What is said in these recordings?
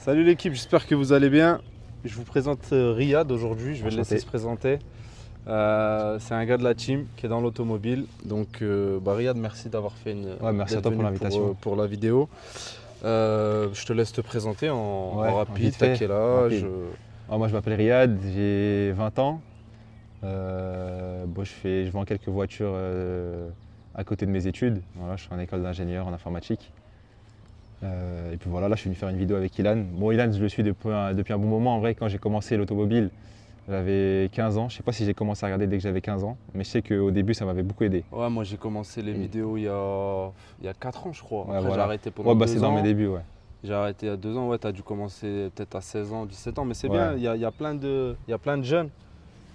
Salut l'équipe, j'espère que vous allez bien. Je vous présente Riyad aujourd'hui, je vais le laisser se présenter. C'est un gars de la team qui est dans l'automobile. Donc Riyad, merci d'avoir fait merci à toi pour l'invitation. Pour la vidéo. Je te laisse te présenter en rapide, t'as quel âge? Moi je m'appelle Riyad, j'ai 20 ans. Je vends quelques voitures à côté de mes études. Voilà, je suis en école d'ingénieur en informatique. Et puis voilà, là je suis venu faire une vidéo avec Ilan. Bon, Ilan, je le suis depuis un bon moment. En vrai, quand j'ai commencé l'automobile, j'avais 15 ans. Je ne sais pas si j'ai commencé à regarder dès que j'avais 15 ans, mais je sais qu'au début ça m'avait beaucoup aidé. Ouais, moi j'ai commencé les vidéos il y a 4 ans je crois. Après, voilà. J'ai arrêté pendant 2 ans. C'est dans mes débuts, ouais. J'ai arrêté il y a 2 ans, ouais, tu as dû commencer peut-être à 16 ans, 17 ans, mais c'est Ouais. bien, il y a plein de jeunes.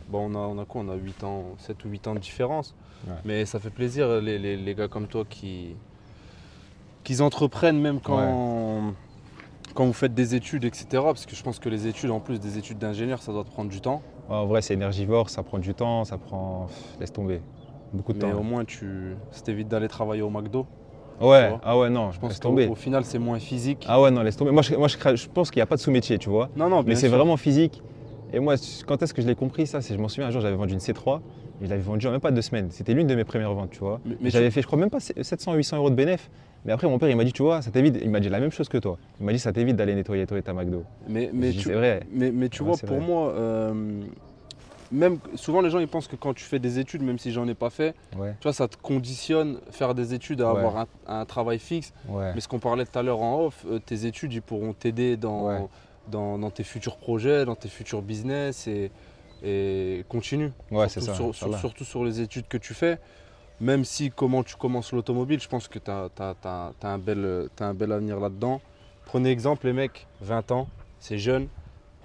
Bon, on a quoi? On a 8 ans, 7 ou 8 ans de différence. Ouais. Mais ça fait plaisir les gars comme toi qu'ils entreprennent même quand vous faites des études, etc. Parce que je pense que les études, en plus des études d'ingénieur, ça doit te prendre du temps. En vrai, c'est énergivore, ça prend du temps, ça prend… Laisse tomber, beaucoup de temps. Mais au moins, ça t'évite d'aller travailler au McDo. Ouais, non, je pense laisse tomber. Au final, c'est moins physique. Ah ouais, non, laisse tomber. Moi, je pense qu'il n'y a pas de sous-métier, tu vois. Non, mais c'est vraiment physique. Et moi, quand est-ce que je l'ai compris ça? Je m'en souviens, un jour, j'avais vendu une C3. Et je l'avais vendue en même pas 2 semaines. C'était l'une de mes premières ventes, tu vois. J'avais fait, je crois, même pas 700-800 € de bénéf. Mais après, mon père, il m'a dit, tu vois, ça t'évite. Il m'a dit la même chose que toi. Il m'a dit, ça t'évite d'aller nettoyer ta McDo. C'est vrai. Mais tu vois, pour moi, même souvent les gens ils pensent que quand tu fais des études, même si j'en ai pas fait, tu vois, ça te conditionne faire des études à avoir un travail fixe. Mais ce qu'on parlait tout à l'heure en off, tes études, ils pourront t'aider dans tes futurs projets, dans tes futurs business et continue. Surtout sur les études que tu fais. Même si comment tu commences l'automobile, je pense que tu as un bel avenir là-dedans. Prenez exemple les mecs, 20 ans, c'est jeune,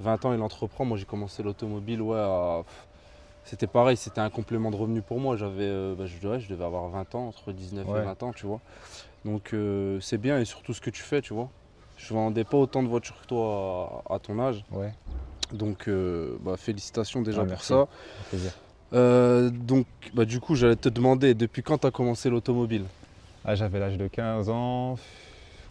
20 ans il entreprend. Moi j'ai commencé l'automobile, c'était pareil, c'était un complément de revenu pour moi. Je devais avoir 20 ans, entre 19 et 20 ans, tu vois. Donc c'est bien, et surtout ce que tu fais, tu vois. Je ne vendais pas autant de voitures que toi à ton âge. Donc félicitations déjà pour ça. Plaisir. Du coup, j'allais te demander, depuis quand tu as commencé l'automobile? J'avais l'âge de 15 ans.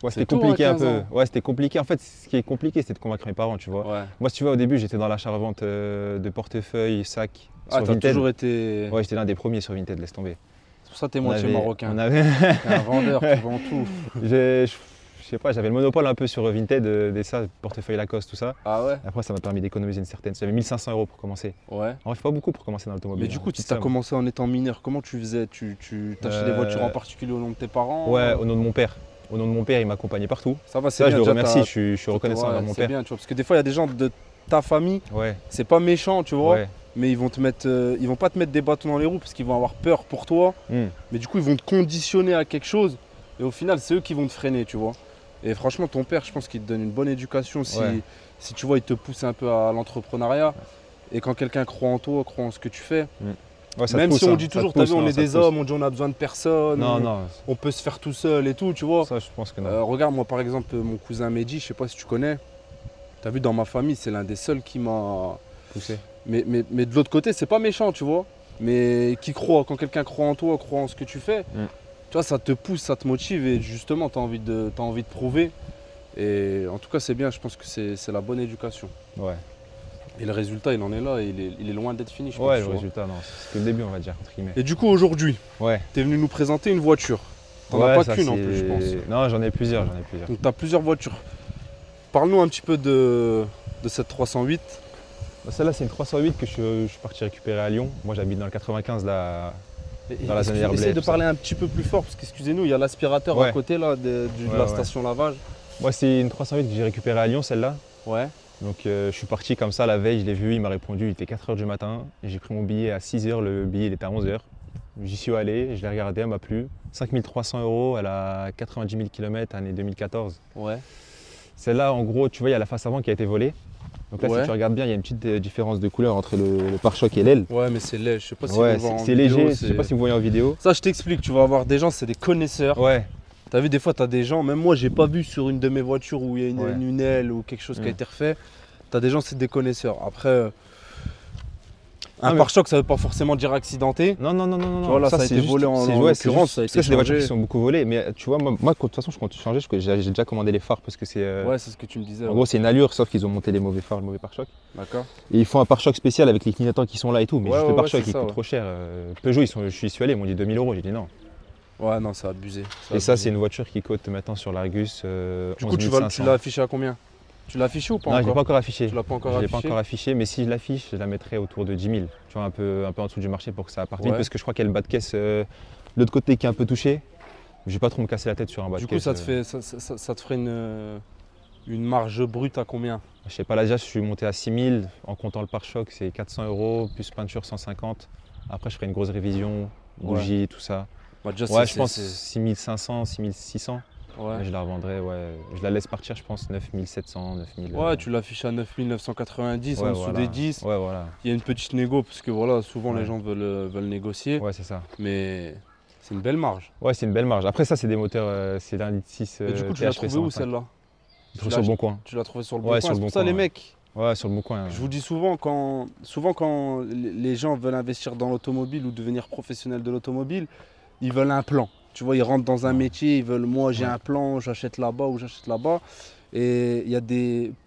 C'était compliqué un peu. C'était compliqué. En fait, ce qui est compliqué, c'est de convaincre mes parents, tu vois. Moi, si tu vois, au début, j'étais dans l'achat-revente de portefeuilles, sacs. T'as toujours été… Ouais, j'étais l'un des premiers sur Vinted, laisse tomber. C'est pour ça que t'es moitié marocain. T'es un vendeur, tu vends tout. Je sais pas, j'avais le monopole un peu sur Vinted, des portefeuille Lacoste, tout ça. Ah ouais? Après, ça m'a permis d'économiser une certaine. J'avais 1500 € pour commencer. Ouais. En fait, pas beaucoup pour commencer dans l'automobile. Mais du coup, tu as commencé en étant mineur. Comment tu faisais? Tu t'achetais des voitures en particulier au nom de tes parents? Ouais, au nom de mon père. Au nom de mon père, il m'accompagnait partout. Ça va, c'est bien. Je le remercie, je suis reconnaissant envers mon père. C'est bien, tu vois, parce que des fois, il y a des gens de ta famille, c'est pas méchant, tu vois. Mais ils vont pas te mettre des bâtons dans les roues parce qu'ils vont avoir peur pour toi. Mais du coup, ils vont te conditionner à quelque chose. Et au final, c'est eux qui vont te freiner, tu vois. Et franchement, ton père, je pense qu'il te donne une bonne éducation si tu vois, il te pousse un peu à l'entrepreneuriat. Et quand quelqu'un croit en toi, croit en ce que tu fais. Même si on dit toujours, t'as vu, on est des hommes, on dit on a besoin de personne. On peut se faire tout seul et tout, tu vois. Ça, je pense que non. Regarde, moi par exemple, mon cousin Mehdi, je sais pas si tu connais. T'as vu, dans ma famille, c'est l'un des seuls qui m'a poussé. Mais de l'autre côté, c'est pas méchant, tu vois. Mais quand quelqu'un croit en toi, croit en ce que tu fais. Tu vois, ça te pousse, ça te motive et justement, tu as envie de prouver. Et en tout cas, c'est bien, je pense que c'est la bonne éducation. Et le résultat, il en est là, il est loin d'être fini, je pense. Le résultat, non, c'est que le début, on va dire, entre guillemets. Et du coup, aujourd'hui, tu es venu nous présenter une voiture. T'en as pas qu'une en plus, je pense. Non, j'en ai plusieurs, Donc, tu as plusieurs voitures. Parle-nous un petit peu de cette 308. Celle-là, c'est une 308 que je suis parti récupérer à Lyon. Moi, j'habite dans le 95, là. Dans la zone Herblay. Essayez de parler un petit peu plus fort parce qu'excusez-nous, il y a l'aspirateur à côté là, de la station lavage. Moi, c'est une 308 que j'ai récupérée à Lyon, celle-là. Donc je suis parti comme ça la veille, je l'ai vu, il m'a répondu, il était 4 h du matin. J'ai pris mon billet à 6 h, le billet il était à 11 h. J'y suis allé, je l'ai regardé, elle m'a plu. 5300 €, elle a 90 000 km, année 2014. Celle-là, en gros, tu vois, il y a la face avant qui a été volée. Donc là, si tu regardes bien, il y a une petite différence de couleur entre le pare-choc et l'aile. Ouais, mais c'est léger. Je sais pas si vous voyez en vidéo. C'est léger, je sais pas si vous voyez en vidéo. Ça, je t'explique. Tu vas avoir des gens, c'est des connaisseurs. T'as vu, des fois, t'as des gens, même moi, j'ai pas vu sur une de mes voitures où il y a une aile ou quelque chose qui a été refait. T'as des gens, c'est des connaisseurs. Après, Un pare-choc, ça veut pas forcément dire accidenté. Non. Tu vois, là, ça a été volé en l'occurrence. C'est des voitures qui sont beaucoup volées. Mais tu vois, moi de toute façon, je compte changer. J'ai déjà commandé les phares parce que c'est. Ouais, c'est ce que tu me disais. En gros, c'est une allure, sauf qu'ils ont monté les mauvais phares, le mauvais pare-choc. D'accord. Et ils font un pare-choc spécial avec les clignotants qui sont là et tout. Mais juste le pare-choc, il coûte trop cher. Peugeot, je suis allé, ils m'ont dit 2000 €. J'ai dit non. Ouais, non, ça a abusé. Et ça, c'est une voiture qui coûte maintenant sur l'Argus. Du coup, tu l'as affiché à combien? Tu l'as affiché ou pas? Non, je ne l'ai pas encore affiché. Tu l'as pas encore affiché? Je l'ai pas encore affiché, mais si je l'affiche, je la mettrai autour de 10 000. Tu vois, un peu en dessous du marché pour que ça parte vite, parce que je crois qu'il y a le bas de caisse de l'autre côté qui est un peu touché. Je vais pas trop me casser la tête sur un bas de caisse. Du coup, ça te ferait une marge brute à combien? Je sais pas, là déjà, je suis monté à 6 000. En comptant le pare-choc, c'est 400 €, plus peinture 150. Après, je ferai une grosse révision, bougie, tout ça. Bah, déjà, je pense 6 500, 6 600. Ouais. Je la revendrai, je la laisse partir, je pense 9 700, 9 000. Ouais, tu l'affiches à 9 990 en dessous des 10. Ouais, voilà. Il y a une petite négo parce que voilà, souvent les gens veulent négocier. Ouais, c'est ça. Mais c'est une belle marge. Ouais, c'est une belle marge. Après, ça, c'est des moteurs, c'est d'un litre 6. Et du coup, tu l'as trouvé où celle-là? Sur le Bon Coin. Tu l'as trouvé sur le Bon Coin. C'est pour ça, les mecs. Ouais, sur le Bon Coin. Je vous dis souvent quand les gens veulent investir dans l'automobile ou devenir professionnel de l'automobile, ils veulent un plan. Tu vois, ils rentrent dans un métier, ils veulent, moi j'ai un plan, j'achète là-bas ou j'achète là-bas. Et il y a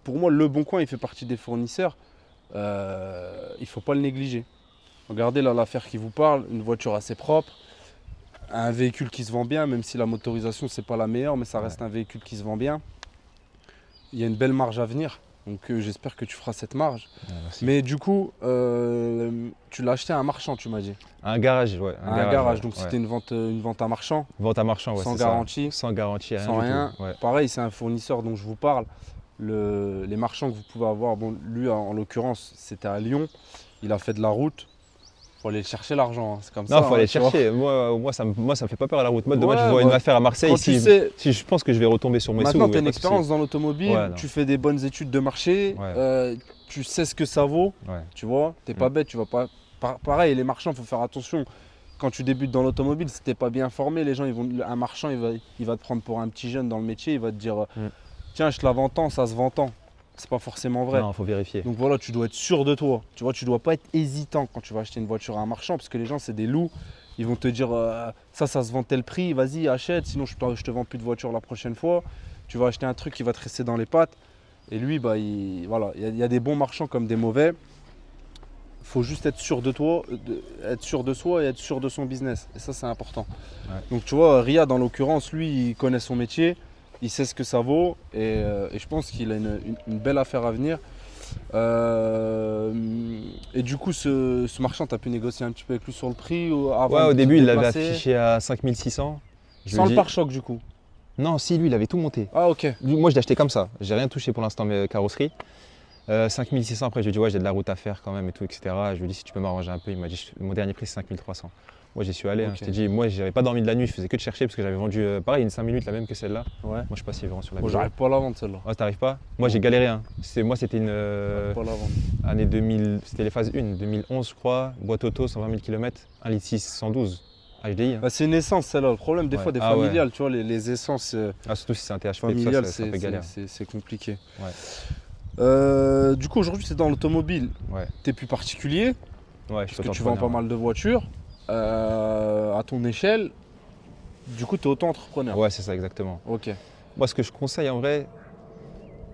pour moi, Le Bon Coin, il fait partie des fournisseurs. Il ne faut pas le négliger. Regardez là l'affaire qui vous parle, une voiture assez propre, un véhicule qui se vend bien, même si la motorisation c'est pas la meilleure, mais ça reste un véhicule qui se vend bien. Il y a une belle marge à venir. Donc j'espère que tu feras cette marge. Mais du coup, tu l'as acheté à un marchand, tu m'as dit. Un garage, ouais. Un garage, donc c'était une vente à marchand. Vente à marchand, ouais. Sans garantie. Sans garantie, sans rien. Pareil, c'est un fournisseur dont je vous parle. Les marchands que vous pouvez avoir, bon, lui en l'occurrence, c'était à Lyon. Il a fait de la route. Faut aller chercher l'argent, c'est comme ça. Non, faut aller chercher. Moi, ça me fait pas peur à la route. Moi, demain, je vois une affaire à Marseille. Si je pense que je vais retomber sur mes sous. Maintenant, tu as une expérience dans l'automobile, tu fais des bonnes études de marché, tu sais ce que ça vaut, tu vois. T'es pas bête, tu vas pas. Pareil, les marchands, il faut faire attention. Quand tu débutes dans l'automobile, si t'es pas bien formé, les gens, un marchand, il va te prendre pour un petit jeune dans le métier, il va te dire tiens, je te la vends tant, ça se vend tant. C'est pas forcément vrai. Non, il faut vérifier. Donc voilà, tu dois être sûr de toi. Tu vois, tu dois pas être hésitant quand tu vas acheter une voiture à un marchand parce que les gens, c'est des loups. Ils vont te dire ça se vend tel prix, vas-y, achète, sinon je te vends plus de voiture la prochaine fois. Tu vas acheter un truc qui va te rester dans les pattes. Et lui, bah, il y a des bons marchands comme des mauvais. Il faut juste être sûr de toi, être sûr de soi et être sûr de son business. Et ça, c'est important. Ouais. Donc tu vois, Riyad, en l'occurrence, lui, il connaît son métier. Il sait ce que ça vaut et je pense qu'il a une belle affaire à venir. Et du coup, ce marchand, tu as pu négocier un petit peu avec lui sur le prix avant? Ouais, au début, il l'avait affiché à 5 600. Sans le pare-choc, du coup? Non, si, lui, il avait tout monté. Ah, ok. Moi, je l'ai acheté comme ça. J'ai rien touché pour l'instant, mes carrosseries. 5 600, après, je lui ai dit, ouais, j'ai de la route à faire quand même et tout, etc. Je lui ai dit, si tu peux m'arranger un peu, il m'a dit, mon dernier prix, c'est 5 300. Moi, j'y suis allé. Okay. Je t'ai dit, moi, j'avais pas dormi de la nuit, je faisais que de chercher parce que j'avais vendu, pareil, une 5 minutes, la même que celle-là. Ouais. Moi, je sais pas si vraiment sur la. Moi, j'arrive pas à la vendre celle-là. Ouais, t'arrives pas? Moi, j'ai galéré. Hein. Moi, c'était une année 2000, c'était les phases 1, 2011, je crois. Boîte auto, 120 000 km, 1,6 litre 112. HDI. Hein. Bah, c'est une essence, celle-là. Le problème, des fois, des familiales, tu vois, les essences. Surtout si c'est un THP, familial, ça fait galère. C'est compliqué. Ouais. Du coup, aujourd'hui, c'est dans l'automobile. Ouais. Tu es plus particulier. Ouais, parce que tu vends pas mal de voitures. À ton échelle, du coup, tu es auto-entrepreneur. Ouais, c'est ça, exactement. Ok. Moi, ce que je conseille en vrai,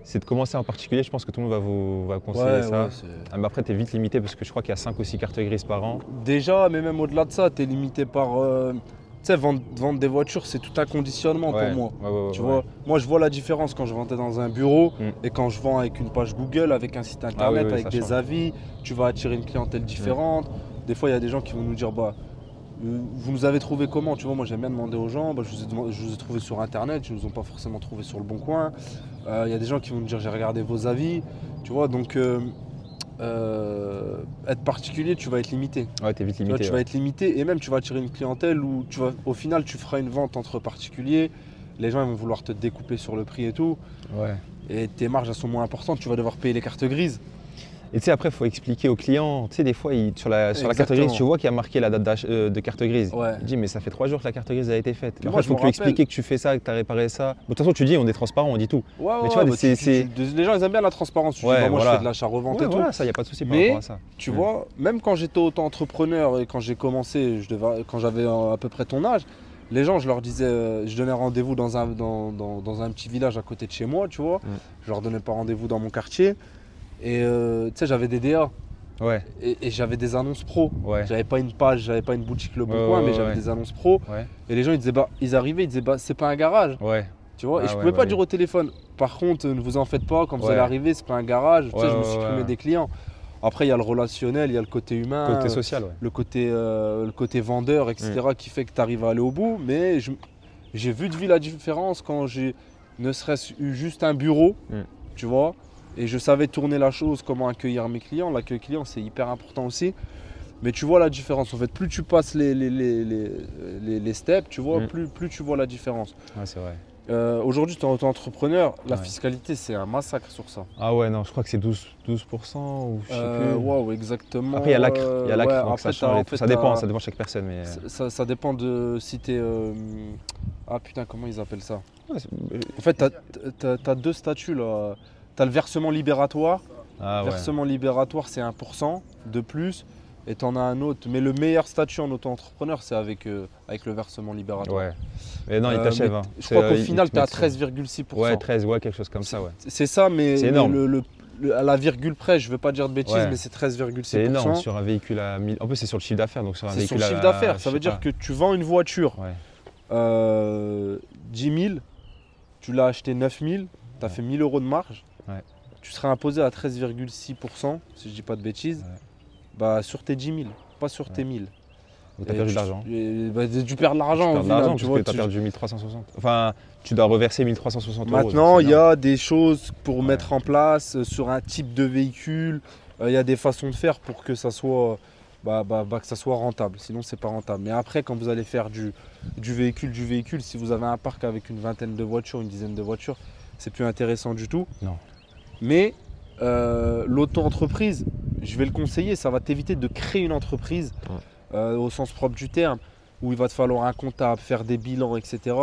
c'est de commencer en particulier. Je pense que tout le monde va vous conseiller ça. Ouais, mais après, tu es vite limité parce que je crois qu'il y a 5 ou 6 cartes grises par an. Déjà, mais même au-delà de ça, tu es limité par. Tu sais, vendre des voitures, c'est tout un conditionnement pour moi. Tu vois, moi, je vois la différence quand je vendais dans un bureau et quand je vends avec une page Google, avec un site internet, avec des avis. Tu vas attirer une clientèle différente. Des fois, il y a des gens qui vont nous dire bah, vous nous avez trouvé comment? Tu vois, moi, j'aime bien demander aux gens. Bah, je vous ai trouvé sur internet, ils ne nous ont pas forcément trouvé sur le Bon Coin. Il y a des gens qui vont nous dire j'ai regardé vos avis. Tu vois, donc être particulier, tu vas être limité. Ouais, t'es vite limité. Tu vas être limité et même tu vas attirer une clientèle où au final, tu feras une vente entre particuliers. Les gens ils vont vouloir te découper sur le prix et tout. Ouais. Et tes marges elles sont moins importantes, tu vas devoir payer les cartes grises. Et tu sais, après, il faut expliquer aux clients. Tu sais, des fois, sur la carte grise, tu vois qu'il y a marqué la date de carte grise. Ouais. Il dit, mais ça fait 3 jours que la carte grise a été faite. Moi, après, il faut lui expliquer que tu fais ça, que tu as réparé ça. Bon, de toute façon, tu dis, on est transparent, on dit tout. Ouais, mais tu vois, les gens, ils aiment bien la transparence. Tu dis, moi, je fais de l'achat-revente et tout. Voilà, ça, il n'y a pas de souci par rapport à ça. Tu vois, même quand j'étais auto-entrepreneur et quand j'ai commencé, quand j'avais à peu près ton âge, les gens, je leur disais, je donnais rendez-vous dans un petit village à côté de chez moi, tu vois. Je leur donnais pas rendez-vous dans mon quartier. Et tu sais, j'avais des DA. Ouais. Et j'avais des annonces pro. Ouais. J'avais pas une page, j'avais pas une boutique Le Bon Coin, mais j'avais des annonces pro. Ouais. Et les gens, ils arrivaient, ils disaient, c'est pas un garage. Ouais. Tu vois, et je pouvais pas dire au téléphone. Par contre, ne vous en faites pas, quand vous allez arriver, c'est pas un garage. Tu sais, je me suis supprimé des clients. Après, il y a le relationnel, il y a le côté humain, le côté social, le côté vendeur, etc., qui fait que tu arrives à aller au bout. Mais j'ai vu de vie la différence quand j'ai ne serait-ce eu juste un bureau, tu vois, et je savais tourner la chose, comment accueillir mes clients. L'accueil client, c'est hyper important aussi. Mais tu vois la différence. En fait, plus tu passes les steps, tu vois, plus tu vois la différence. Ah, c'est vrai. Aujourd'hui, tu es auto-entrepreneur, la fiscalité, c'est un massacre sur ça. Ah ouais, non, je crois que c'est 12% ou je sais plus. Wow, exactement. Après, il y a l'acre, donc ça change. Ça dépend de chaque personne. Mais... Ça dépend de si tu es... Ah putain, comment ils appellent ça? En fait, tu as deux statuts là. Tu as le versement libératoire. Versement libératoire, c'est 1% de plus. Et tu en as un autre. Mais le meilleur statut en auto-entrepreneur, c'est avec le versement libératoire. Ouais. Mais non, il t'achève. Je crois qu'au final, tu es à 13,6%. Ouais, 13, quelque chose comme ça. Ouais. C'est ça, mais c'est énorme. À la virgule près, je ne veux pas dire de bêtises, mais c'est 13,6%. C'est énorme sur un véhicule à 1000. En plus, c'est sur le chiffre d'affaires. Donc sur un véhicule sur le chiffre d'affaires. Ça veut dire que tu vends une voiture 10 000, tu l'as acheté 9 000, tu as fait 1 000 € de marge. Ouais. Tu seras imposé à 13,6%, si je ne dis pas de bêtises. Bah, sur tes 10 000, pas sur tes 1000. Donc tu as perdu de l'argent. Tu perds de l'argent. Tu perds tu as perdu 1360. Enfin, tu dois reverser 1360 €. Maintenant, il y a des choses pour mettre en place sur un type de véhicule. Il y a des façons de faire pour que ça soit, que ça soit rentable. Sinon, c'est pas rentable. Mais après, quand vous allez faire du véhicule, si vous avez un parc avec une vingtaine de voitures, une dizaine de voitures, c'est plus intéressant du tout. Non. Mais l'auto-entreprise, je vais le conseiller, ça va t'éviter de créer une entreprise au sens propre du terme, où il va te falloir un comptable, faire des bilans, etc.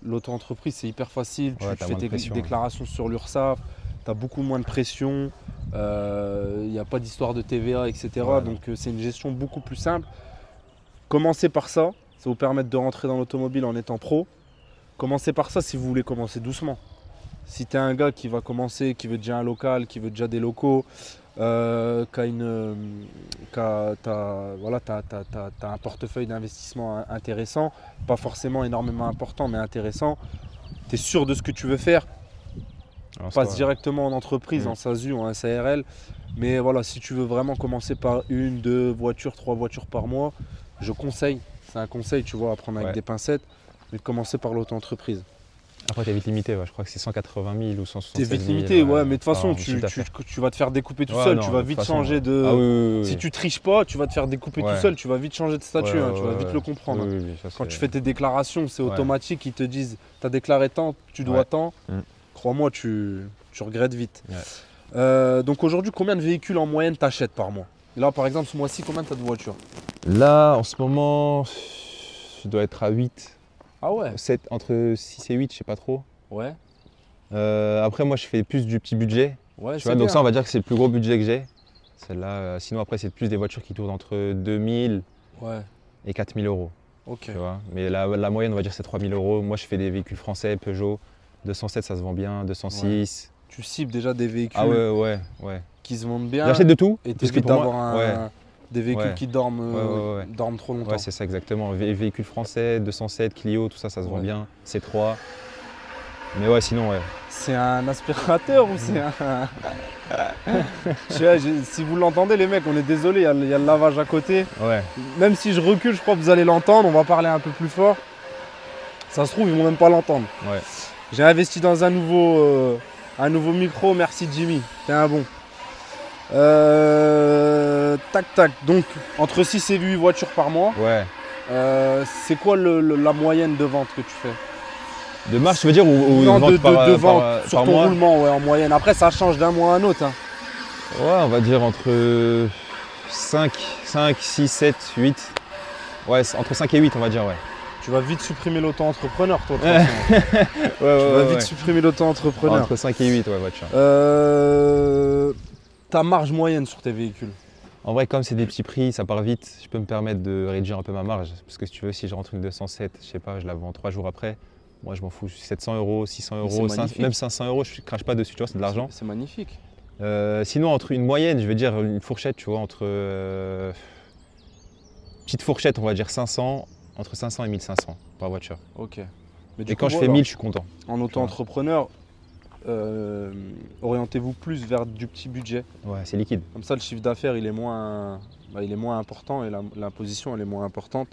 L'auto-entreprise, c'est hyper facile, tu fais tes déclarations sur l'URSSAF, tu as beaucoup moins de pression, il n'y a pas d'histoire de TVA, etc. Donc c'est une gestion beaucoup plus simple. Commencez par ça, ça vous permet de rentrer dans l'automobile en étant pro. Commencez par ça si vous voulez commencer doucement. Si tu es un gars qui va commencer, qui veut déjà un local, qui veut déjà des locaux, t'as un portefeuille d'investissement intéressant, pas forcément énormément important, mais intéressant, tu es sûr de ce que tu veux faire, passe directement en entreprise, en SASU, en SARL. Mais voilà, si tu veux vraiment commencer par 1, 2 voitures, 3 voitures par mois, je conseille, c'est un conseil, tu vois, à prendre avec des pincettes, mais de commencer par l'auto-entreprise. Après, tu es vite limité, je crois que c'est 180 000 ou 160 000. Tu es vite limité, mais de toute façon, tu vas te faire découper tout seul. Tu vas vite changer de. Si tu triches pas, tu vas te faire découper tout seul. Tu vas vite changer de statut, tu vas vite le comprendre. Quand tu fais tes déclarations, c'est automatique. Ils te disent, tu as déclaré tant, tu dois tant. Crois-moi, tu regrettes vite. Donc aujourd'hui, combien de véhicules en moyenne tu achètes par mois? Là, par exemple, ce mois-ci, combien tu as de voitures? Là, en ce moment, je dois être à 8. Ah ouais, 7, entre 6 et 8, je sais pas trop. Ouais. Après, moi, je fais plus du petit budget. Ouais, tu vois, donc ça, on va dire que c'est le plus gros budget que j'ai. Celle-là, sinon, après, c'est plus des voitures qui tournent entre 2 000 et 4 000 €. Ok. Tu vois. Mais la moyenne, on va dire, c'est 3 000 €. Moi, je fais des véhicules français, Peugeot. 207, ça se vend bien. 206. Tu cibles déjà des véhicules qui se vendent bien. J'achète de tout. Et tu évites d'avoir des véhicules qui dorment trop longtemps. Ouais, c'est ça exactement. Véhicules français, 207, Clio, tout ça, ça se vend bien. C3. Mais ouais, sinon, C'est un aspirateur ou c'est un. Si vous l'entendez, les mecs, on est désolé, il y a le lavage à côté. Ouais. Même si je recule, je crois que vous allez l'entendre. On va parler un peu plus fort. Ça se trouve, ils vont même pas l'entendre. Ouais. J'ai investi dans un nouveau micro. Merci Jimmy, t'es un bon. Tac. Donc, entre 6 et 8 voitures par mois. Ouais. C'est quoi la moyenne de vente que tu fais? De marche, tu veux dire, ou non, de vente de vente sur ton mois roulement, en moyenne. Après, ça change d'un mois à un autre. Ouais, on va dire entre 5, 6, 7, 8. Ouais, entre 5 et 8, on va dire, ouais. Tu vas vite supprimer l'auto-entrepreneur, toi, de toute façon. Tu vas vite supprimer l'auto-entrepreneur. Entre 5 et 8, ouais, voiture. Ta marge moyenne sur tes véhicules? En vrai, comme c'est des petits prix, ça part vite, je peux me permettre de réduire un peu ma marge. Parce que si tu veux, si je rentre une 207, je sais pas, je la vends 3 jours après, moi je m'en fous, 700 €, 600 €, même 500 €, je ne crache pas dessus, tu vois, c'est de l'argent. C'est magnifique. Sinon, entre une moyenne, je vais dire une fourchette, tu vois, entre petite fourchette, on va dire 500, entre 500 et 1500 par voiture. Ok. Mais quand je fais 1000, je suis content. En auto-entrepreneur, orientez-vous plus vers du petit budget. Ouais, c'est liquide. Comme ça, le chiffre d'affaires, il est moins important et l'imposition, elle est moins importante.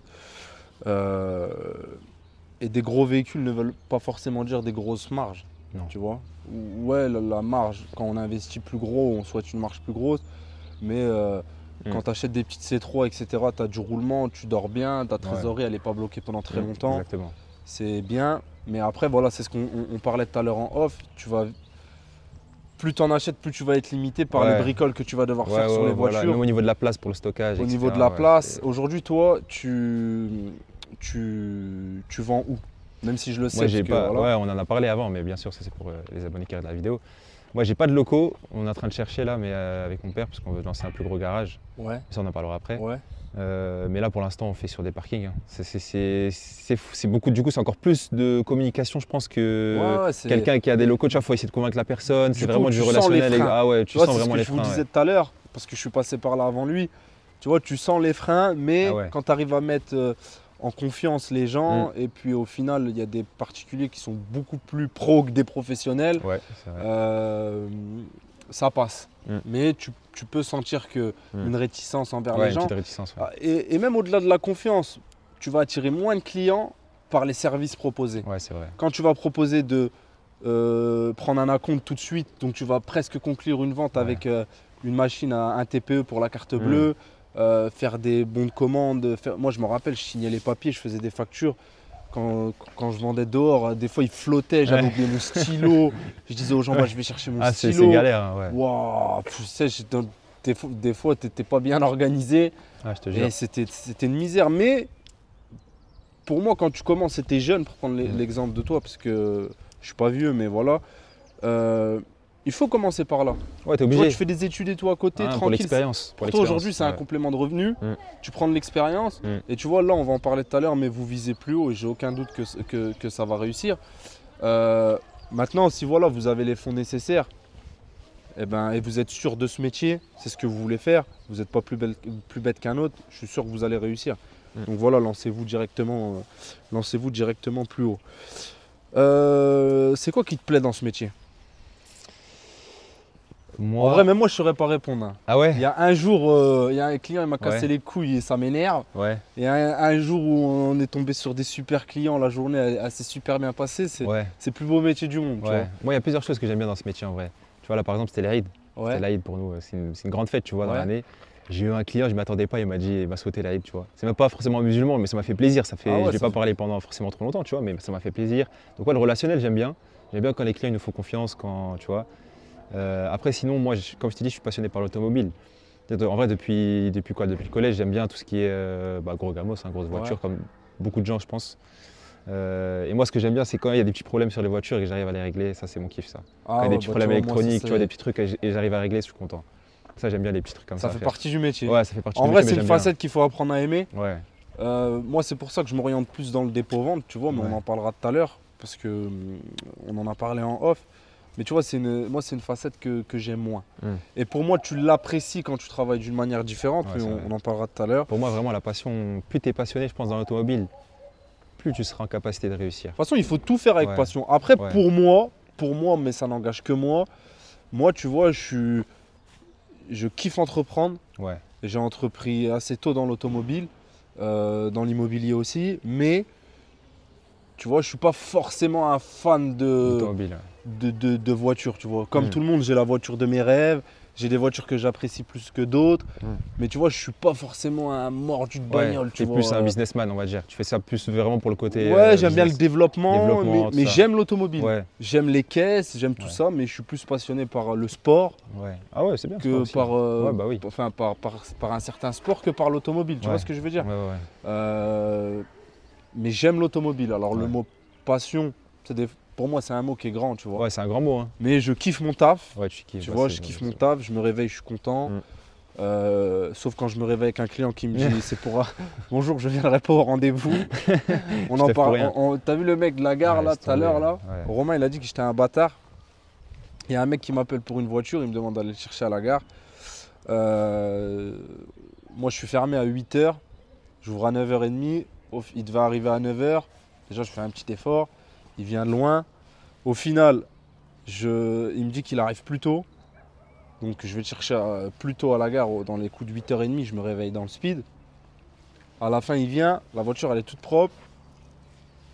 Et des gros véhicules ne veulent pas forcément dire des grosses marges. Non. Tu vois? Ouais, la marge, quand on investit plus gros, on souhaite une marge plus grosse. Mais quand tu achètes des petites C3, etc., tu as du roulement, tu dors bien, ta trésorerie, elle n'est pas bloquée pendant très longtemps. Exactement. C'est bien. Mais après, voilà, c'est ce qu'on parlait tout à l'heure en off. Plus tu en achètes, plus tu vas être limité par les bricoles que tu vas devoir faire sur les voitures. Même au niveau de la place pour le stockage. Au niveau de la place, aujourd'hui, toi, tu vends où? Même si je le sais. Moi, j'ai pas. Voilà. Ouais, on en a parlé avant, mais bien sûr, ça c'est pour les abonnés qui regardent la vidéo. Moi, j'ai pas de locaux. On est en train de chercher là, mais avec mon père, parce qu'on veut lancer un plus gros garage. Ouais. Ça, on en parlera après. Ouais. Mais là, pour l'instant, on fait sur des parkings. Hein. C'est beaucoup. Du coup, c'est encore plus de communication, je pense, que quelqu'un qui a des locaux. Tu vois, faut essayer de convaincre la personne. C'est vraiment du relationnel. Ah ouais, tu sens vraiment les freins. Je vous disais tout à l'heure, parce que je suis passé par là avant lui. Tu vois, tu sens les freins, mais quand tu arrives à mettre en confiance les gens, et puis au final, il y a des particuliers qui sont beaucoup plus pros que des professionnels. Ouais, c'est vrai. Ça passe. Mais tu peux sentir une réticence envers les gens. Une petite réticence, et même au-delà de la confiance, tu vas attirer moins de clients par les services proposés. Ouais, c'est vrai. Quand tu vas proposer de prendre un acompte tout de suite, donc tu vas presque conclure une vente avec une machine à un TPE pour la carte bleue, faire des bons de commande. Moi, je me rappelle, je signais les papiers, je faisais des factures. Quand je vendais dehors, des fois il flottait, j'avais oublié mon stylo. Je disais aux gens, je vais chercher mon stylo. C'est galère, hein, ouais. Wow, tu sais, des fois, tu n'étais pas bien organisé. Ah, je te jure. Et c'était une misère. Mais pour moi, quand tu commences, c'était jeune, pour prendre l'exemple de toi, parce que je suis pas vieux, mais voilà. Il faut commencer par là. Ouais, t'es obligé. Toi, tu fais des études et tout à côté, tranquille. Pour l'expérience. Pour toi, aujourd'hui, c'est un complément de revenu. Tu prends de l'expérience. Et tu vois, là, on va en parler tout à l'heure, mais vous visez plus haut et j'ai aucun doute que ça va réussir. Maintenant, si voilà, vous avez les fonds nécessaires et vous êtes sûr de ce métier, c'est ce que vous voulez faire, vous n'êtes pas plus bête qu'un autre, je suis sûr que vous allez réussir. Donc voilà, lancez-vous directement plus haut. C'est quoi qui te plaît dans ce métier? Moi... En vrai, même moi, je ne saurais pas répondre. Hein. Ah ouais? Il y a un jour, il y a un client, il m'a cassé les couilles et ça m'énerve. Ouais. Et un jour où on est tombé sur des super clients, la journée elle s'est super bien passée. C'est le plus beau métier du monde. Tu vois. Moi, il y a plusieurs choses que j'aime bien dans ce métier en vrai. Tu vois, là, par exemple, c'était l'Aïd. C'était l'Aïd pour nous. C'est une grande fête, tu vois, dans l'année. J'ai eu un client, je ne m'attendais pas, il m'a sauté l'Aïd, tu vois. C'est même pas forcément musulman, mais ça m'a fait plaisir. Je ne vais pas parler pendant forcément trop longtemps, tu vois, mais ça m'a fait plaisir. Donc, le relationnel, j'aime bien. J'aime bien quand les clients ils nous font confiance, quand, tu vois. Après, sinon, moi, comme je t'ai dit, je suis passionné par l'automobile. En vrai, depuis le collège, j'aime bien tout ce qui est gros gamos, grosse voiture, comme beaucoup de gens, je pense. Et moi, ce que j'aime bien, c'est quand il y a des petits problèmes sur les voitures et que j'arrive à les régler. Ça, c'est mon kiff, ça. Quand il y a des petits problèmes électroniques, tu vois, des petits trucs et j'arrive à régler, je suis content. Ça, j'aime bien les petits trucs comme ça. Ça fait partie du métier. Ouais, ça fait partie du métier. En vrai, c'est une facette qu'il faut apprendre à aimer. Ouais. Moi, c'est pour ça que je m'oriente plus dans le dépôt-vente, tu vois, mais on en parlera tout à l'heure parce qu'on en a parlé en off. Mais tu vois, c'est une facette que j'aime moins. Et pour moi, tu l'apprécies quand tu travailles d'une manière différente, mais on en parlera tout à l'heure. Pour moi, vraiment, la passion, plus tu es passionné, je pense, dans l'automobile, plus tu seras en capacité de réussir. De toute façon, il faut tout faire avec passion. Après, pour moi, mais ça n'engage que moi, tu vois, je kiffe entreprendre. Ouais. J'ai entrepris assez tôt dans l'automobile, dans l'immobilier aussi, mais tu vois, je ne suis pas forcément un fan de voiture, tu vois. Comme tout le monde, j'ai la voiture de mes rêves, J'ai des voitures que j'apprécie plus que d'autres. Mais tu vois, je suis pas forcément un mordu de bagnole. Tu es plus un businessman, on va dire. Tu fais ça plus vraiment pour le côté. Ouais, j'aime bien le développement mais j'aime l'automobile. Ouais. J'aime les caisses, j'aime tout ça, mais je suis plus passionné par le sport. Ouais. Ah ouais, c'est bien. Que par un certain sport que par l'automobile. Tu vois ce que je veux dire? Mais j'aime l'automobile. Alors le mot passion, pour moi, c'est un mot qui est grand, tu vois. Ouais, c'est un grand mot. Hein. Mais je kiffe mon taf. Ouais, tu kiffes. Tu vois, je kiffe mon taf. Je me réveille, je suis content. Sauf quand je me réveille avec un client qui me dit c'est pour bonjour, je viendrai pas au rendez-vous. On en parle. T'as vu le mec de la gare là tout à l'heure là? Romain, il a dit que j'étais un bâtard. Il y a un mec qui m'appelle pour une voiture, il me demande d'aller le chercher à la gare. Moi, je suis fermé à 8 h. J'ouvre à 9 h 30. Il devait arriver à 9 h. Déjà, je fais un petit effort. Il vient de loin. Au final, il me dit qu'il arrive plus tôt. Donc je vais le chercher plus tôt à la gare, dans les coups de 8 h 30, je me réveille dans le speed. À la fin, il vient, la voiture elle est toute propre.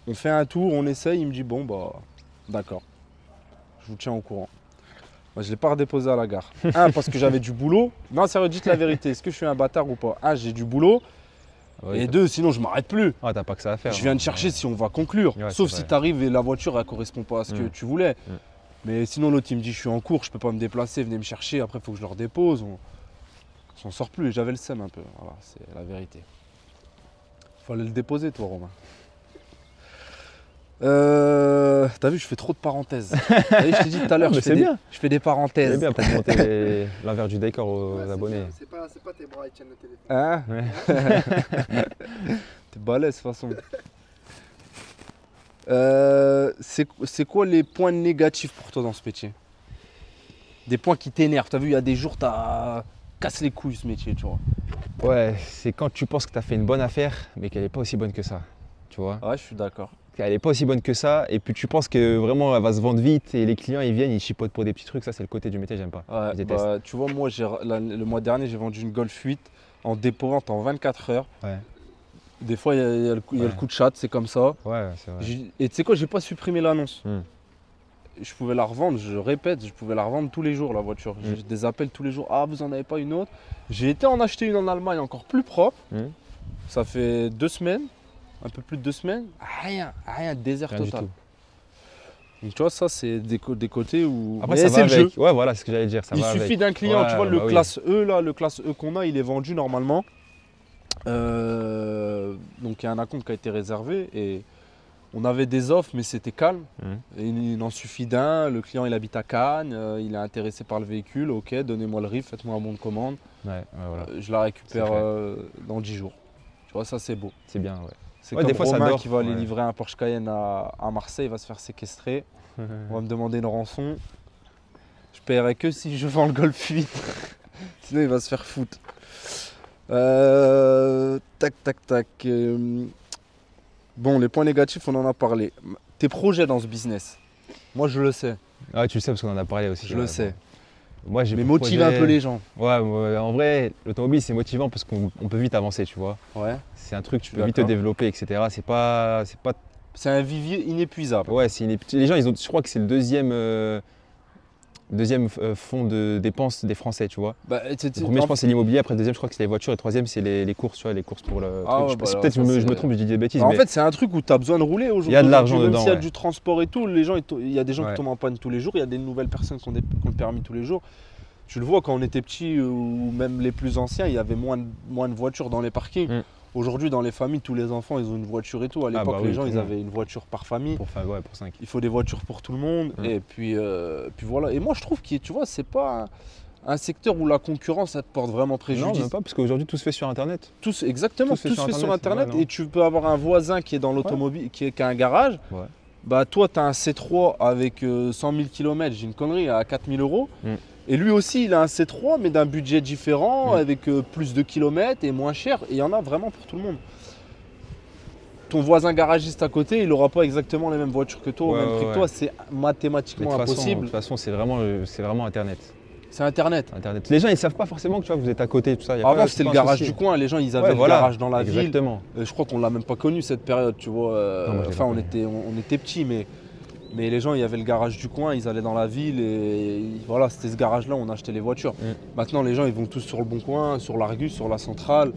On fait un tour, on essaye, il me dit bon bah d'accord, je vous tiens au courant. Moi, je ne l'ai pas redéposé à la gare. Un, parce que j'avais du boulot. Non, sérieux, dites la vérité, est-ce que je suis un bâtard ou pas? Un, j'ai du boulot. Ouais, et deux, sinon je m'arrête plus. Ah, t'as pas que ça à faire. Je viens te chercher si on va conclure. Sauf si tu arrives et la voiture elle correspond pas à ce que tu voulais. Mais sinon l'autre il me dit je suis en cours, je peux pas me déplacer, venez me chercher, après il faut que je le redépose. On s'en sort plus, j'avais le seum un peu. Voilà, c'est la vérité. Fallait le déposer toi Romain. T'as vu, je fais trop de parenthèses. Vu, je t'ai dit tout à l'heure, je fais des parenthèses. C'est bien pour monter l'envers du décor aux abonnés. C'est pas tes bras qui tiennent le téléphone. Hein? T'es balèze de toute façon. C'est quoi les points négatifs pour toi dans ce métier? Des points qui t'énervent. T'as vu, il y a des jours, casse les couilles ce métier, tu vois. Ouais, c'est quand tu penses que tu as fait une bonne affaire, mais qu'elle n'est pas aussi bonne que ça. Tu vois? Ouais, je suis d'accord. Elle n'est pas aussi bonne que ça, et puis tu penses que vraiment elle va se vendre vite, et les clients ils viennent, ils chipotent pour des petits trucs. Ça, c'est le côté du métier, j'aime pas. Ouais, je déteste. Tu vois, moi, le mois dernier, j'ai vendu une Golf 8 en dépôt-vente en 24 heures. Ouais. Des fois, il y a le coup de chat, c'est comme ça. Ouais, c'est vrai. Et tu sais quoi, j'ai pas supprimé l'annonce. Je pouvais la revendre, je répète, je pouvais la revendre tous les jours la voiture. J'ai des appels tous les jours. Ah, vous en avez pas une autre? J'ai été en acheter une en Allemagne encore plus propre. Ça fait 2 semaines, un peu plus de 2 semaines. Rien, désert total. Donc tu vois, ça c'est des côtés où. Après, ça va avec. Le jeu. Ouais, voilà, c'est ce que j'allais dire. Il suffit d'un client, tu vois, le classe E là, le classe E qu'on a, il est vendu normalement. Donc il y a un acompte qui a été réservé et on avait des offres mais c'était calme. Et il en suffit d'un, le client il habite à Cannes, il est intéressé par le véhicule, ok, donnez-moi le RIF, faites-moi un bon de commande. Voilà. Je la récupère dans 10 jours. Tu vois, ça c'est beau. C'est bien, ouais. C'est comme Romain qui va aller livrer un Porsche Cayenne à Marseille, il va se faire séquestrer. On va me demander une rançon. Je paierai que si je vends le Golf 8. Sinon il va se faire foutre. Tac. Bon, les points négatifs, on en a parlé. Tes projets dans ce business, moi je le sais. Ah, tu le sais parce qu'on en a parlé aussi. Je le sais. Moi, mais motive un peu les gens. Ouais, en vrai, l'automobile c'est motivant parce qu'on peut vite avancer, tu vois. Ouais. C'est un truc, tu peux vite te développer, etc. C'est un vivier inépuisable. Ouais, les gens, je crois que c'est le deuxième fonds de dépenses des Français, tu vois. Le premier, je pense, c'est l'immobilier. Après, le deuxième, je crois que c'est les voitures. Et le troisième, c'est les courses, tu vois, les courses pour le truc. Peut-être je me trompe, je dis des bêtises. En fait, c'est un truc où tu as besoin de rouler aujourd'hui. Il y a de l'argent dedans. Même s'il y a du transport et tout, il y a des gens qui tombent en panne tous les jours. Il y a des nouvelles personnes qui ont le permis tous les jours. Tu le vois, quand on était petit ou même les plus anciens, il y avait moins de voitures dans les parkings. Aujourd'hui, dans les familles, tous les enfants, ils ont une voiture et tout. À l'époque, les gens, ils avaient une voiture par famille. Pour 5. Il faut des voitures pour tout le monde. Et puis voilà. Et moi, je trouve que tu vois, c'est pas un secteur où la concurrence, ça te porte vraiment préjudice. Non, même pas, parce qu'aujourd'hui, tout se fait sur Internet. Exactement, tout se fait sur Internet. Et tu peux avoir un voisin qui est dans l'automobile, qui a un garage. Bah, toi, tu as un C3 avec 100 000 km, j'ai une connerie, à 4 000 €. Et lui aussi, il a un C3, mais d'un budget différent, avec plus de kilomètres et moins cher. Et il y en a vraiment pour tout le monde. Ton voisin garagiste à côté, il n'aura pas exactement les mêmes voitures que toi, au même prix que toi. C'est mathématiquement impossible. De toute façon, c'est vraiment Internet. C'est Internet. Les gens, ils ne savent pas forcément que tu vois, vous êtes à côté, tout ça. Avant, c'était le garage du coin. Les gens, ils avaient le garage dans la ville. Je crois qu'on ne l'a même pas connu cette période, tu vois. On était petits, mais Mais les gens, il y avait le garage du coin, ils allaient dans la ville et voilà, c'était ce garage-là où on achetait les voitures. Maintenant, les gens, ils vont tous sur le Bon Coin, sur l'Argus, sur la Centrale,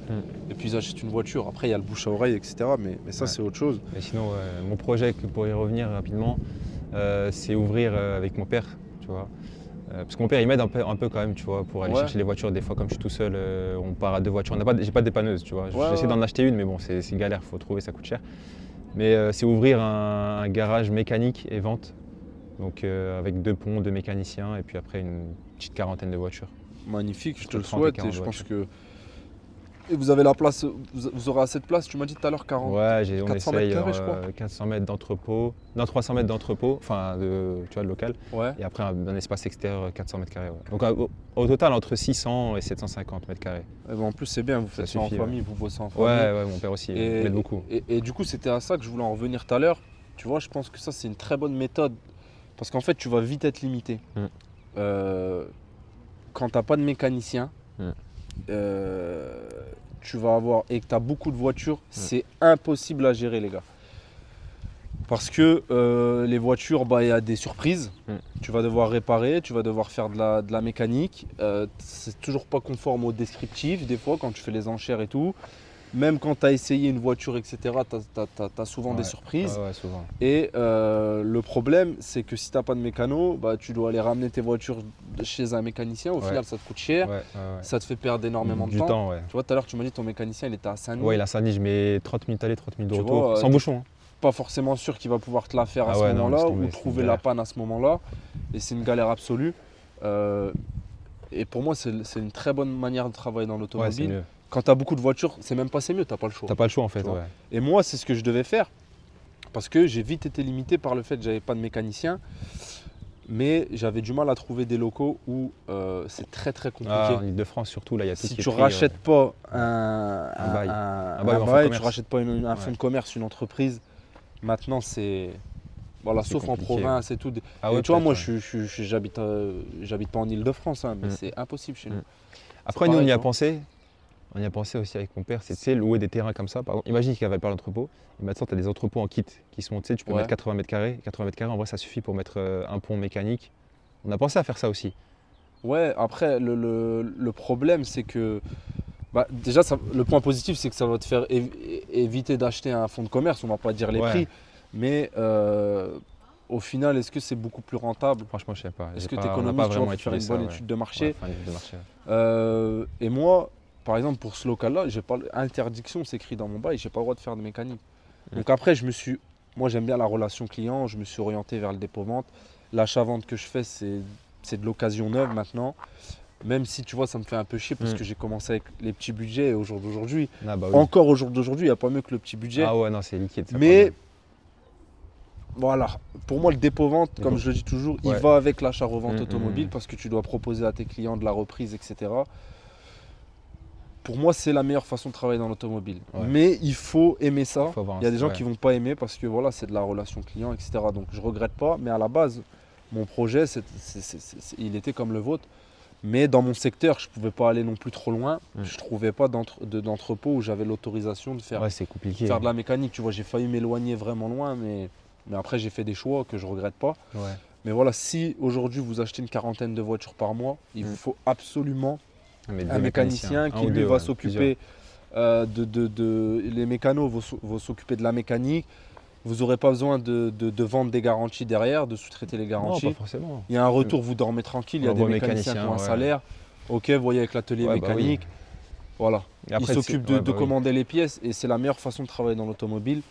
et puis ils achètent une voiture. Après, il y a le bouche à oreille, etc. Mais ça, c'est autre chose. Mais sinon, mon projet, pour y revenir rapidement, c'est ouvrir avec mon père, tu vois. Parce que mon père, il m'aide un peu quand même, tu vois, pour aller chercher les voitures. Des fois, comme je suis tout seul, on part à 2 voitures. J'ai pas de dépanneuse, tu vois. J'essaie d'en acheter une, mais bon, c'est galère, faut trouver, ça coûte cher. Mais c'est ouvrir un garage mécanique et vente, donc avec 2 ponts, 2 mécaniciens et puis après une petite quarantaine de voitures. Magnifique, je te le souhaite et je pense que et vous avez la place, vous aurez assez de place, tu m'as dit tout à l'heure 40. Ouais, on 400 essaye mètres carrés, je crois. 400 mètres d'entrepôt, non 300 mètres d'entrepôt, enfin tu vois, de local. Ouais. Et après un espace extérieur 400 mètres carrés. Ouais. Donc au total entre 600 et 750 mètres carrés. Et ben, en plus c'est bien, vous faites ça en famille, vous bossez en famille. Ouais, mon père aussi, il m'aide beaucoup. Et du coup c'était à ça que je voulais en revenir tout à l'heure. Tu vois, je pense que ça c'est une très bonne méthode parce qu'en fait tu vas vite être limité. Quand tu n'as pas de mécanicien, tu vas avoir et que tu as beaucoup de voitures, c'est impossible à gérer les gars. Parce que les voitures, il y a des surprises. Tu vas devoir réparer, tu vas devoir faire de la mécanique. C'est toujours pas conforme au descriptif des fois quand tu fais les enchères et tout. Même quand tu as essayé une voiture, etc., tu as souvent des surprises. Ouais, souvent. Et le problème, c'est que si tu n'as pas de mécano, tu dois aller ramener tes voitures chez un mécanicien. Au final, ça te coûte cher. Ça te fait perdre énormément de temps. Tu vois, tout à l'heure, tu m'as dit ton mécanicien, il était à Saint-Denis. Ouais, il est à Saint-Denis, je mets 30 minutes aller, 30 minutes de retour, sans bouchon. Hein. Pas forcément sûr qu'il va pouvoir te la faire à ce moment-là ou trouver la panne à ce moment-là. Et c'est une galère absolue. Et pour moi, c'est une très bonne manière de travailler dans l'automobile. Ouais, quand tu as beaucoup de voitures, c'est même pas c'est mieux, tu n'as pas le choix. Tu n'as pas le choix en fait. Et moi, c'est ce que je devais faire parce que j'ai vite été limité par le fait que j'avais pas de mécanicien. Mais j'avais du mal à trouver des locaux où c'est très compliqué. En Ile-de-France surtout, là il y a tout si qui est tu pris, rachètes pas un bail, tu rachètes pas un fonds de commerce, une entreprise, maintenant c'est voilà, sauf compliqué. En province et tout. Et tu vois, moi j'habite pas en Ile-de-France, hein, mais c'est impossible chez nous. Après nous on y a pensé. On y a pensé aussi avec mon père, c'est louer des terrains comme ça. Par exemple, imagine qu'il n'y avait pas d'entrepôt. Et maintenant, tu as des entrepôts en kit qui sont, tu peux mettre 80 mètres carrés. 80 mètres carrés, en vrai, ça suffit pour mettre un pont mécanique. On a pensé à faire ça aussi. Ouais, après, le problème, c'est que déjà, le point positif, c'est que ça va te faire éviter d'acheter un fonds de commerce. On ne va pas dire les prix. Mais au final, est-ce que c'est beaucoup plus rentable? Franchement, je ne sais pas. Est-ce que tu économises pour faire une bonne étude de marché? Et moi, par exemple, pour ce local-là, j'ai pas interdiction, c'est écrit dans mon bail, j'ai pas le droit de faire de mécanique. Donc après, moi j'aime bien la relation client, je me suis orienté vers le dépôt-vente. L'achat-vente que je fais, c'est de l'occasion neuve maintenant. Même si tu vois, ça me fait un peu chier parce que j'ai commencé avec les petits budgets et au jour d'aujourd'hui. Encore au jour d'aujourd'hui, il n'y a pas mieux que le petit budget. Ah ouais, non, c'est liquide. Mais voilà, pour moi, le dépôt-vente, comme je le dis toujours, il va avec l'achat-revente automobile parce que tu dois proposer à tes clients de la reprise, etc. Pour moi, c'est la meilleure façon de travailler dans l'automobile. Mais il faut aimer ça. Il y a des gens qui ne vont pas aimer parce que voilà, c'est de la relation client, etc. Donc je ne regrette pas. Mais à la base, mon projet, il était comme le vôtre. Mais dans mon secteur, je ne pouvais pas aller non plus trop loin. Je ne trouvais pas d'entrepôt où j'avais l'autorisation de faire de la mécanique. Tu vois, j'ai failli m'éloigner vraiment loin. Mais après, j'ai fait des choix que je ne regrette pas. Mais voilà, si aujourd'hui vous achetez une quarantaine de voitures par mois, il vous faut absolument un mécanicien qui lui va s'occuper les mécanos vont s'occuper de la mécanique. Vous n'aurez pas besoin de vendre des garanties derrière, de sous-traiter les garanties. Non, pas forcément. Il y a un retour, vous dormez tranquille, il y a des mécaniciens qui ont un salaire. Ok, vous voyez avec l'atelier mécanique. Voilà. Il s'occupe de commander les pièces et c'est la meilleure façon de travailler dans l'automobile.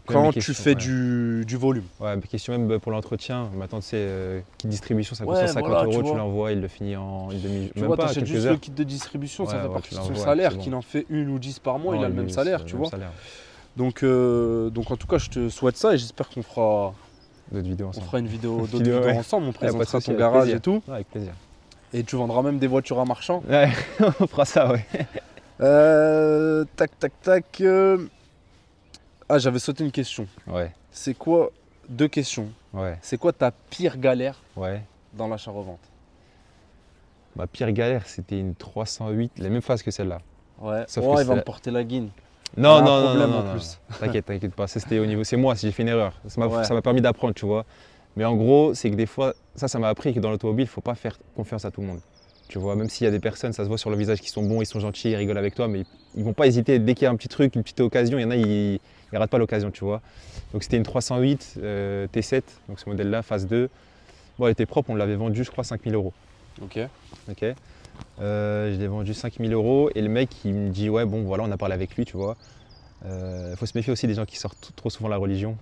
Quand tu fais du volume. Ouais, mais question même pour l'entretien. Maintenant, tu sais, kit distribution, ça coûte 150 €, tu l'envoies, il le finit en une demi-heure. Tu vois, tu achètes juste le kit de distribution, ça fait partie de son salaire, qu'il en fait 1 ou 10 par mois, il a le même salaire, tu vois. Donc en tout cas, je te souhaite ça et j'espère qu'on fera d'autres vidéos ensemble. On fera une vidéo ensemble, on présentera ton garage et tout. Avec plaisir. Et tu vendras même des voitures à marchand. Ouais, on fera ça, ouais. Tac. Ah, j'avais sauté une question. Ouais. C'est quoi, 2 questions. Ouais. C'est quoi ta pire galère dans l'achat-revente? Ma pire galère, c'était une 308, la même phase que celle-là. Ouais, il va me porter la guine. Non, t'inquiète pas, c'était au niveau, c'est moi, si j'ai fait une erreur. Ça m'a permis d'apprendre, tu vois. Mais en gros, c'est que des fois, ça m'a appris que dans l'automobile, il ne faut pas faire confiance à tout le monde. Tu vois, même s'il y a des personnes, ça se voit sur le visage, qui sont bons, ils sont gentils, ils rigolent avec toi, mais ils ne vont pas hésiter, dès qu'il y a un petit truc, une petite occasion, il y en a, ils ne ratent pas l'occasion, tu vois. Donc c'était une 308 T7, donc ce modèle-là, phase 2. Bon, elle était propre, on l'avait vendue, je crois, 5 000 €. Ok. Je l'ai vendu 5 000 € et le mec il me dit ouais bon voilà, on a parlé avec lui, tu vois. Faut se méfier aussi des gens qui sortent trop souvent la religion.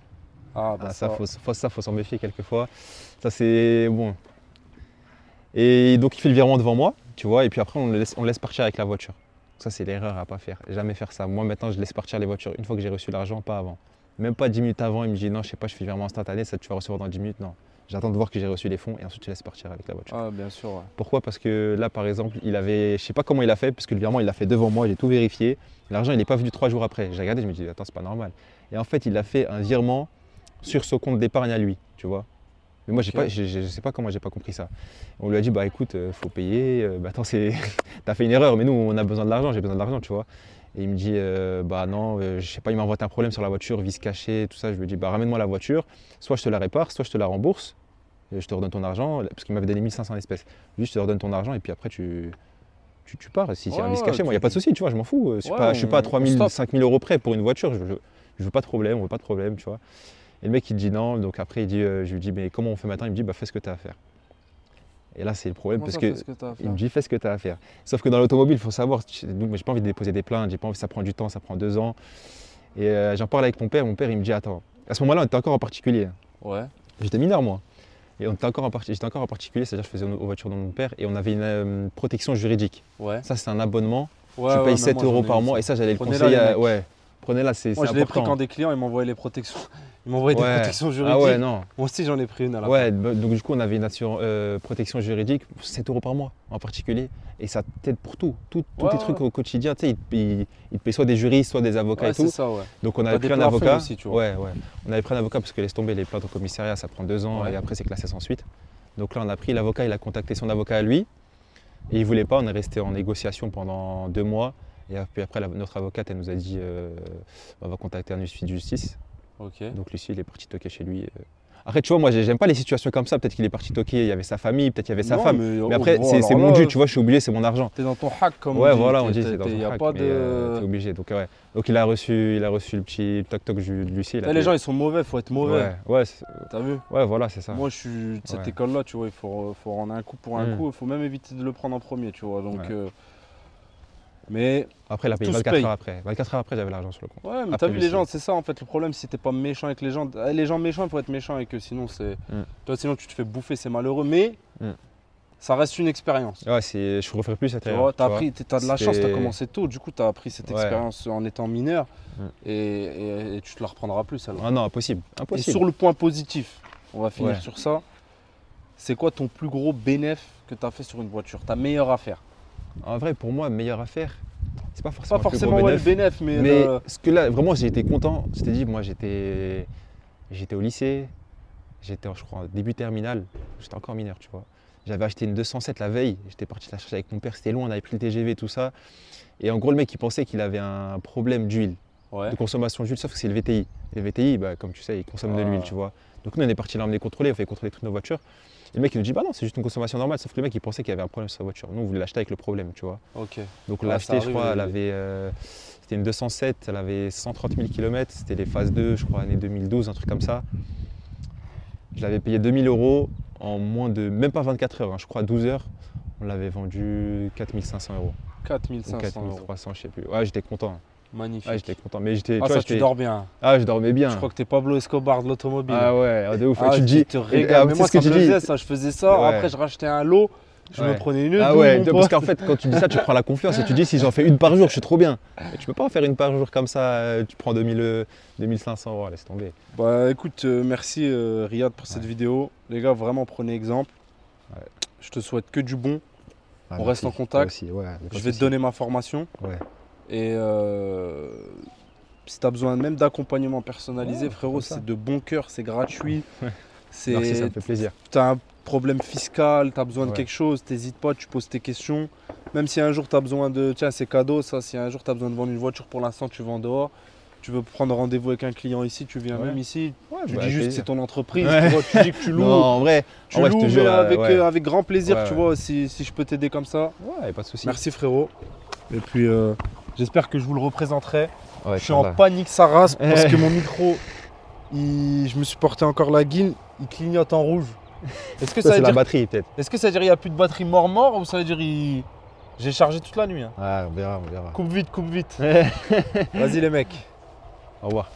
Ça faut s'en méfier quelquefois. Ça c'est bon. Et donc il fait le virement devant moi, tu vois, et puis après on le laisse partir avec la voiture. Ça c'est l'erreur à pas faire, jamais faire ça. Moi maintenant je laisse partir les voitures une fois que j'ai reçu l'argent, pas avant. Même pas 10 minutes avant, il me dit non je sais pas, je fais le virement instantané, ça tu vas recevoir dans 10 minutes, non. J'attends de voir que j'ai reçu les fonds et ensuite je laisse partir avec la voiture. Ah bien sûr. Ouais. Pourquoi? Parce que là par exemple, je sais pas comment il a fait, parce que le virement il l'a fait devant moi, j'ai tout vérifié. L'argent il n'est pas venu 3 jours après. J'ai regardé, je me dis attends c'est pas normal. Et en fait il a fait un virement sur son compte d'épargne à lui, tu vois. Mais moi je sais pas comment j'ai pas compris ça. On lui a dit bah écoute, faut payer, attends t'as fait une erreur, mais nous on a besoin de l'argent, j'ai besoin de l'argent, tu vois. Et il me dit bah non, je sais pas, il m'envoie un problème sur la voiture, vis caché, tout ça. Je lui dis bah ramène-moi la voiture, soit je te la répare, soit je te la rembourse. Je te redonne ton argent, parce qu'il m'avait donné 1500 espèces. Juste, je te redonne ton argent et puis après, tu pars. Si c'est un vice caché, moi, il n'y a pas de souci, tu vois, je m'en fous. Je ne suis pas à 3 000, 5 000 € près pour une voiture. Je veux pas de problème, on veut pas de problème, tu vois. Et le mec, il dit non. Donc après, je lui dis, mais comment on fait maintenant? Il me dit, bah fais ce que tu as à faire. Et là, c'est le problème parce que il me dit, fais ce que tu as à faire. Sauf que dans l'automobile, il faut savoir, moi, j'ai pas envie de déposer des plaintes, j'ai pas envie, ça prend du temps, ça prend 2 ans. Et j'en parle avec mon père, il me dit, attends. À ce moment-là, on était encore en particulier. Ouais. J'étais mineur, moi. Et j'étais encore en particulier, c'est-à-dire que je faisais aux voitures de mon père et on avait une protection juridique. Ouais. Ça, c'est un abonnement. Tu payes 7 € par mois et ça, j'allais le conseiller. Prenez-la, c'est important. Moi, je l'ai pris quand des clients, ils m'envoyaient les protections. Ils m'envoyaient des protections juridiques. Ah ouais, non. Moi aussi, j'en ai pris une à la fin. Donc du coup, on avait une protection juridique, 7 € par mois en particulier. Et ça t'aide pour tout. Tous tes trucs au quotidien. Tu sais, ils te payent soit des juristes, soit des avocats et tout. Ça, ouais. Donc on avait pris un avocat. Aussi, tu vois. On avait pris un avocat parce que laisse tomber les plaintes au commissariat, ça prend 2 ans et après, c'est classé sans suite. Donc là, on a pris l'avocat, il a contacté son avocat à lui. Et il ne voulait pas, on est resté en négociation pendant 2 mois. Et puis après, notre avocate, elle nous a dit on va contacter un huissier de justice. Okay. Donc l'huissier, il est parti toquer chez lui. Après, tu vois, moi, j'aime pas les situations comme ça. Peut-être qu'il est parti toquer, il y avait sa famille, peut-être qu'il y avait sa femme. Mais après, c'est mon dû, tu vois, je suis obligé, c'est mon argent. T'es dans ton hack, comme on dit. Voilà, on dit, c'est dans ton hack. Pas de... t'es obligé. Donc il a reçu le petit toc-toc de l'huissier. Les gens, ils sont mauvais, il faut être mauvais. T'as vu? Ouais, voilà, c'est ça. Moi, je suis de cette école-là, tu vois, il faut rendre un coup pour un coup. Il faut même éviter de le prendre en premier, tu vois. Donc, mais après, il a payé 24 heures après. 24 heures après, j'avais l'argent sur le compte. Ouais, mais t'as vu les gens, c'est ça en fait le problème. Si t'es pas méchant avec les gens méchants, il faut être méchant avec eux. Sinon, sinon tu te fais bouffer, c'est malheureux. Mais ça reste une expérience. Ouais, je ne referai plus cette erreur. T'as de la chance, t'as commencé tôt. Du coup, t'as appris cette expérience en étant mineur et tu te la reprendras plus alors. Ah non, impossible. Et sur le point positif, on va finir sur ça. C'est quoi ton plus gros bénéfice que tu as fait sur une voiture? Ta meilleure affaire? En vrai, pour moi, meilleure affaire, c'est pas forcément, le bénéfice, mais ce que là, vraiment, j'ai été content. Je t'ai dit, moi, j'étais au lycée, j'étais, je crois, en début terminale, j'étais encore mineur, tu vois. J'avais acheté une 207 la veille, j'étais parti la chercher avec mon père, c'était loin, on avait pris le TGV, tout ça. Et en gros, le mec, il pensait qu'il avait un problème d'huile, de consommation d'huile, sauf que c'est le VTI. Et le VTI, bah, comme tu sais, il consomme de l'huile, tu vois. Donc nous, on est parti l'emmener contrôler, on fait contrôler toutes nos voitures. Et le mec, il nous dit, bah non, c'est juste une consommation normale, sauf que le mec, il pensait qu'il y avait un problème sur sa voiture. Nous, on voulait l'acheter avec le problème, tu vois. Donc on l'a acheté, je crois, c'était une 207, elle avait 130 000 km, c'était les phases 2, je crois, année 2012, un truc comme ça. Je l'avais payé 2 000 € en moins de, même pas 24 heures, je crois 12 heures. On l'avait vendu 4 500 €. 4 500 €. 4 300, je sais plus. Ouais, j'étais content. Magnifique. Ouais, j'étais content. Mais tu dors bien. Ah, je dormais bien. Je crois que t'es Pablo Escobar de l'automobile. Ah ouais, de ouf. Tu te dis. Mais moi, ça me faisait ça. Je faisais ça. Après, je rachetais un lot. Je me prenais une. Ah ouais, parce qu'en fait, quand tu dis ça, tu prends la confiance et tu dis si j'en fais une par jour, je suis trop bien. Mais tu peux pas en faire une par jour comme ça. Tu prends 2500 €, laisse tomber. Bah écoute, merci Riyad pour cette vidéo. Les gars, vraiment prenez exemple. Je te souhaite que du bon. On reste en contact. Je vais te donner ma formation. Et si tu as besoin même d'accompagnement personnalisé, frérot, c'est de bon cœur, c'est gratuit. Merci, ça me fait plaisir. Tu as un problème fiscal, tu as besoin de quelque chose, n'hésite pas, tu poses tes questions. Même si un jour tu as besoin de. Tiens, c'est cadeau ça. Si un jour tu as besoin de vendre une voiture, pour l'instant, tu vends dehors. Tu veux prendre rendez-vous avec un client ici, tu viens même ici. Ouais, tu dis juste c'est ton entreprise. Tu, vois, tu dis que tu loues. Non, en vrai, tu loues, mais avec grand plaisir, tu vois, si je peux t'aider comme ça. Ouais, pas de souci. Merci frérot. Et puis j'espère que je vous le représenterai. Je suis en panique sa race parce que mon micro, je me suis porté encore la guine, il clignote en rouge. Est-ce que ça veut dire la batterie peut-être? Est-ce que ça veut dire qu'il n'y a plus de batterie mort ou ça veut dire j'ai chargé toute la nuit hein. Ouais, on verra. Coupe vite. Vas-y les mecs. Au revoir.